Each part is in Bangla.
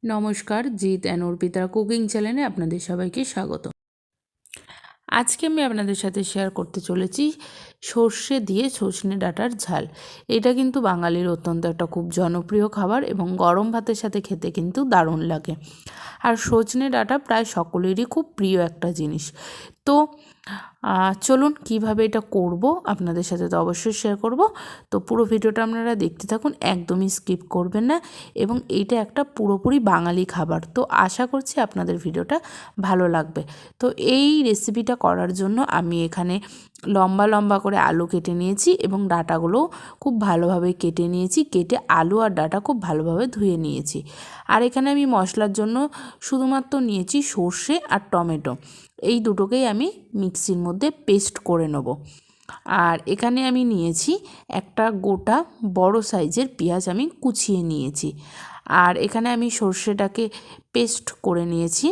নমস্কার, জিৎ অ্যান্ড অর্পিতার কুকিং চ্যানেলে আপনাদের সবাইকে স্বাগত। আজকে আমি আপনাদের সাথে শেয়ার করতে চলেছি সর্ষে দিয়ে সজনে ডাঁটার ঝাল। এটা কিন্তু বাঙালির অত্যন্ত একটা খুব জনপ্রিয় খাবার এবং গরম ভাতের সাথে খেতে কিন্তু দারুণ লাগে। আর সজনে ডাঁটা প্রায় সকলেরই খুব প্রিয় একটা জিনিস। তো চলুন কিভাবে এটা করব আপনাদের সাথে তো অবশ্যই শেয়ার করব। তো পুরো ভিডিওটা আপনারা দেখতে থাকুন, একদমই স্কিপ করবেন না। এবং এইটা একটা পুরোপুরি বাঙালি খাবার, তো আশা করছি আপনাদের ভিডিওটা ভালো লাগবে। তো এই রেসিপিটা করার জন্য আমি এখানে লম্বা লম্বা করে আলু কেটে নিয়েছি এবং ডাঁটাগুলোও খুব ভালোভাবে কেটে নিয়েছি। কেটে আলু আর ডাঁটা খুব ভালোভাবে ধুয়ে নিয়েছি। আর এখানে আমি মশলার জন্য শুধুমাত্র নিয়েছি সর্ষে আর টমেটো, এই দুটোকেই আমি মিক্সির মধ্যে পেস্ট করে নেব। আর এখানে আমি নিয়েছি একটা গোটা বড় সাইজের পেঁয়াজ, আমি কুচিয়ে নিয়েছি। আর এখানে আমি সর্ষেটাকে পেস্ট করে নিয়েছি।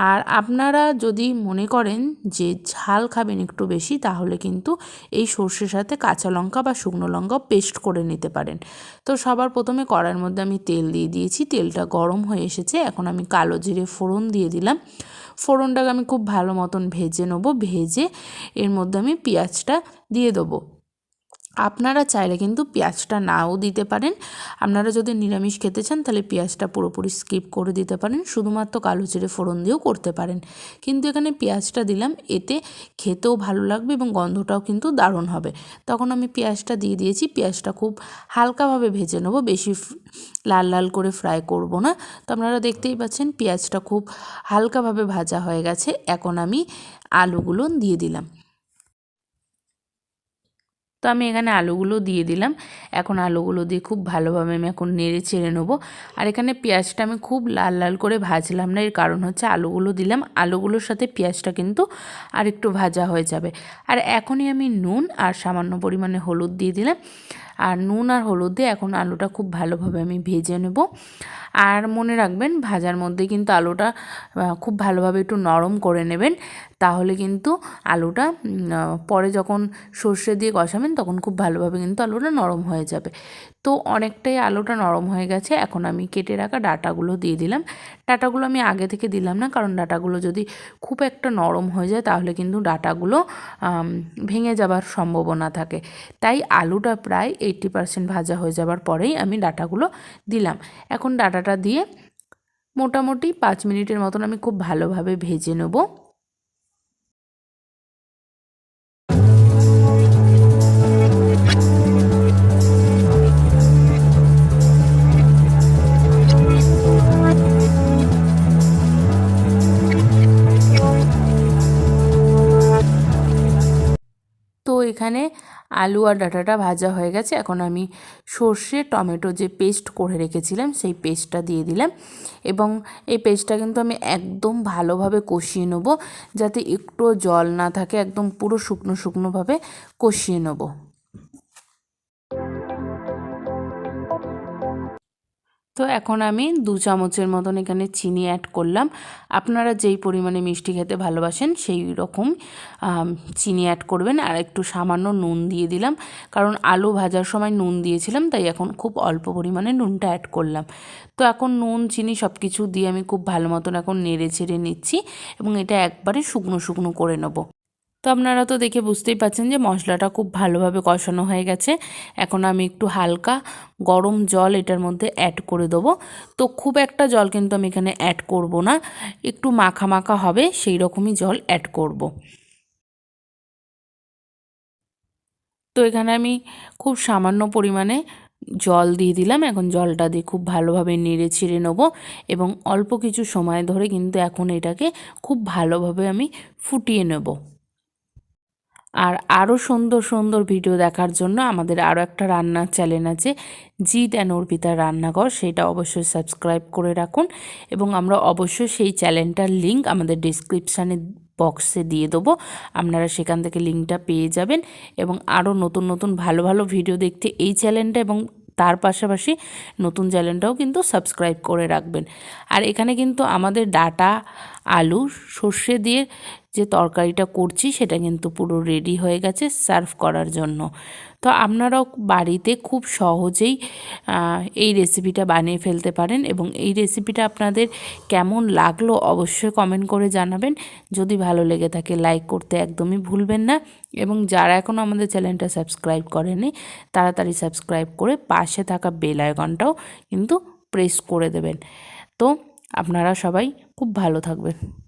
আর আপনারা যদি মনে করেন যে ঝাল খাবেন একটু বেশি, তাহলে কিন্তু এই সর্ষের সাথে কাঁচা লঙ্কা বা শুকনো লঙ্কাও পেস্ট করে নিতে পারেন। তো সবার প্রথমে কড়াইয়ের মধ্যে আমি তেল দিয়ে দিয়েছি, তেলটা গরম হয়ে এসেছে। এখন আমি কালো জিরে ফোড়ন দিয়ে দিলাম। ফোড়নটাকে আমি খুব ভালো মতন ভেজে নেবো। ভেজে এর মধ্যে আমি পেঁয়াজটা দিয়ে দেবো। আপনারা চাইলে কিন্তু পেঁয়াজটা নাও দিতে পারেন। আপনারা যদি নিরামিষ খেতে চান তাহলে পেঁয়াজটা পুরোপুরি স্কিপ করে দিতে পারেন, শুধুমাত্র কালো জিরে ফোড়ন দিয়েও করতে পারেন। কিন্তু এখানে পেঁয়াজটা দিলাম, এতে খেতেও ভালো লাগবে এবং গন্ধটাও কিন্তু দারুণ হবে। তখন আমি পেঁয়াজটা দিয়ে দিয়েছি। পেঁয়াজটা খুব হালকাভাবে ভেজে নেবো, বেশি লাল লাল করে ফ্রাই করব না। তো আপনারা দেখতেই পাচ্ছেন পেঁয়াজটা খুব হালকাভাবে ভাজা হয়ে গেছে। এখন আমি আলুগুলো দিয়ে দিলাম। তো আমি এখানে আলুগুলো দিয়ে দিলাম। এখন আলুগুলো দিয়ে খুব ভালোভাবে আমি এখন নেড়ে চেড়ে নেবো। আর এখানে পেঁয়াজটা আমি খুব লাল লাল করে ভাজলাম না, এর কারণ হচ্ছে আলুগুলো দিলাম, আলুগুলোর সাথে পেঁয়াজটা কিন্তু আর একটু ভাজা হয়ে যাবে। আর এখনই আমি নুন আর সামান্য পরিমাণে হলুদ দিয়ে দিলাম। আর নুন আর হলুদ দিয়ে এখন আলুটা খুব ভালোভাবে আমি ভেজে নেব। আর মনে রাখবেন ভাজার মধ্যে কিন্তু আলুটা খুব ভালোভাবে একটু নরম করে নেবেন, তাহলে কিন্তু আলুটা পরে যখন সর্ষে দিয়ে কষাবেন তখন খুব ভালোভাবে কিন্তু আলুটা নরম হয়ে যাবে। তো অনেকটাই আলুটা নরম হয়ে গেছে। এখন আমি কেটে রাখা ডাঁটাগুলো দিয়ে দিলাম। ডাঁটাগুলো আমি আগে থেকে দিলাম না, কারণ ডাঁটাগুলো যদি খুব একটা নরম হয়ে যায় তাহলে কিন্তু ডাঁটাগুলো ভেঙে যাবার সম্ভাবনা থাকে। তাই আলুটা প্রায় 80% ভাজা হয়ে যাবার পরেই আমি ডাঁটাগুলো দিলাম। এখন ডাঁটাটা দিয়ে মোটামুটি 5 মিনিটের মতন আমি খুব ভালোভাবে ভেজে নেব। তো এখানে আলু আর ডাঁটাটা ভাজা হয়ে গেছে। এখন আমি সর্ষে টমেটো যে পেস্ট করে রেখেছিলাম সেই পেস্টটা দিয়ে দিলাম। এবং এই পেস্টটা কিন্তু আমি একদম ভালোভাবে কষিয়ে নেবো, যাতে একটুও জল না থাকে, একদম পুরো শুকনো শুকনোভাবে কষিয়ে নেবো। তো এখন আমি 2 চামচের মতন এখানে চিনি অ্যাড করলাম। আপনারা যেই পরিমাণে মিষ্টি খেতে ভালোবাসেন সেই রকম চিনি অ্যাড করবেন। আর একটু সামান্য নুন দিয়ে দিলাম, কারণ আলু ভাজার সময় নুন দিয়েছিলাম, তাই এখন খুব অল্প পরিমাণে নুনটা অ্যাড করলাম। তো এখন নুন চিনি সব কিছু দিয়ে আমি খুব ভালো মতন এখন নেড়ে ছেড়ে নিচ্ছি এবং এটা একবারে শুকনো শুকনো করে নেবো। তো আপনারা তো দেখে বুঝতেই পারছেন যে মশলাটা খুব ভালোভাবে কষানো হয়ে গেছে। এখন আমি একটু হালকা গরম জল এটার মধ্যে অ্যাড করে দেবো। তো খুব একটা জল কিন্তু আমি এখানে অ্যাড করব না, একটু মাখা মাখা হবে সেই রকমই জল অ্যাড করব। তো এখানে আমি খুব সামান্য পরিমাণে জল দিয়ে দিলাম। এখন জলটা দিয়ে খুব ভালোভাবে নেড়ে ছেড়ে নেবো এবং অল্প কিছু সময় ধরে কিন্তু এখন এটাকে খুব ভালোভাবে আমি ফুটিয়ে নেব। আর আরও সুন্দর সুন্দর ভিডিও দেখার জন্য আমাদের আরও একটা রান্নার চ্যানেল আছে, জিৎ অ্যান্ড অর্পিতার রান্নাঘর, সেটা অবশ্যই সাবস্ক্রাইব করে রাখুন। এবং আমরা অবশ্যই সেই চ্যানেলটার লিঙ্ক আমাদের ডিসক্রিপশানে বক্সে দিয়ে দেবো, আপনারা সেখান থেকে লিঙ্কটা পেয়ে যাবেন। এবং আরও নতুন নতুন ভালো ভালো ভিডিও দেখতে এই চ্যানেলটা এবং তার পাশাপাশি নতুন চ্যানেলটাও কিন্তু সাবস্ক্রাইব করে রাখবেন। আর এখানে কিন্তু আমাদের ডাঁটা আলু সর্ষে দিয়ে যে তরকারিটা করছি সেটা কিন্তু পুরো রেডি হয়ে গেছে সার্ভ করার জন্য। তো তো আপনারাও বাড়িতে খুব সহজেই এই রেসিপিটা বানিয়ে ফেলতে পারেন এবং এই রেসিপিটা আপনাদের কেমন লাগলো অবশ্যই কমেন্ট করে জানাবেন। যদি ভালো লেগে থাকে লাইক করতে একদমই ভুলবেন না এবং যারা এখনও আমাদের চ্যানেলটা সাবস্ক্রাইব করেনি তাড়াতাড়ি সাবস্ক্রাইব করে পাশে থাকা বেল আইকনটাও কিন্তু প্রেস করে দেবেন। তো আপনারা সবাই খুব ভালো থাকবেন।